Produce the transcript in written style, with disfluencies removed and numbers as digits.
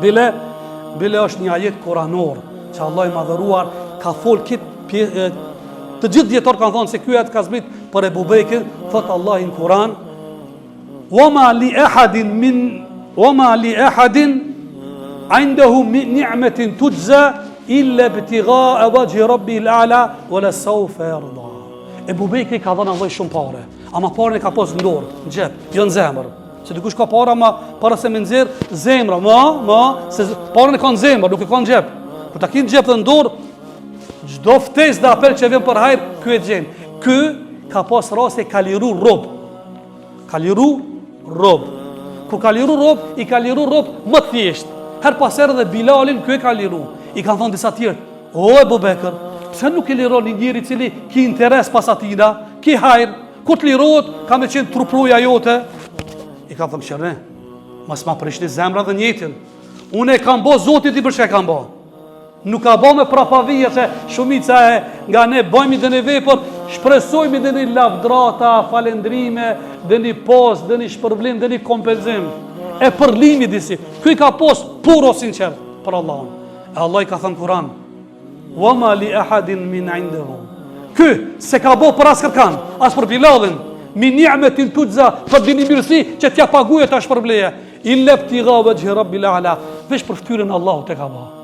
Bile është një ajet kuranor që Allah i madhëruar ka fol të gjithë djetarë kanë thonë se ky ajet ka zbrit për Ebu Bekrin. Thot Allah në Kuran: "Wama li ahadin indahu min ni'matin tujza illa ibtigha'a wajhi rabbil a'la wala sawfa yarda." Ebu Bekri ka dhënë Allah shumë pare, ama parën e ka pas në dorë, në xhep, jo në zemër. Se dikush ka para, ma para se me nxjerr zemra, se parën e ka në zemër, nuk e ka në xhep. Kur ta kin në xhep dhe në dorë, çdo ftesë dhe apel që vjen për hajër, ky e gjen. Ky ka pas raste ka liru rob. Kur ka liru rob, i ka liru rob më të thjesht. Her pas herë dhe Bilalin ky e ka liru. I kanë thonë disa tjerë: "O Ebu Bekër, pse nuk i liron një njeri cili ki interes pas atina, ki hajr, ku të lirohet, ka me qenë trupruja jote?" I ka thëmë: "Qërne, mas ma prishni zemra dhe njetin. Unë e kam bo Zotit i për shka kam bo. Nuk ka bo me prapavija që shumica e nga ne bojmi dhe një vepër, shpresojmi dhe një lavdrata, falendrime, dhe një pos, dhe një shpërblim, dhe një kompenzim. E përlimi disi. Kuj ka pos puro sinqer për Allahun." E Allah i ka thënë Kuran: "Wama li ahadin min indahu." Ky se ka bo për asë kërkan, asë për Bilalin, min ni'metin tujza, për dini mirësi që t'ja paguje ta shpërbleje, illa ibtigha wajhi rabbil a'la, veç për ftyrën Allahu te ka bo.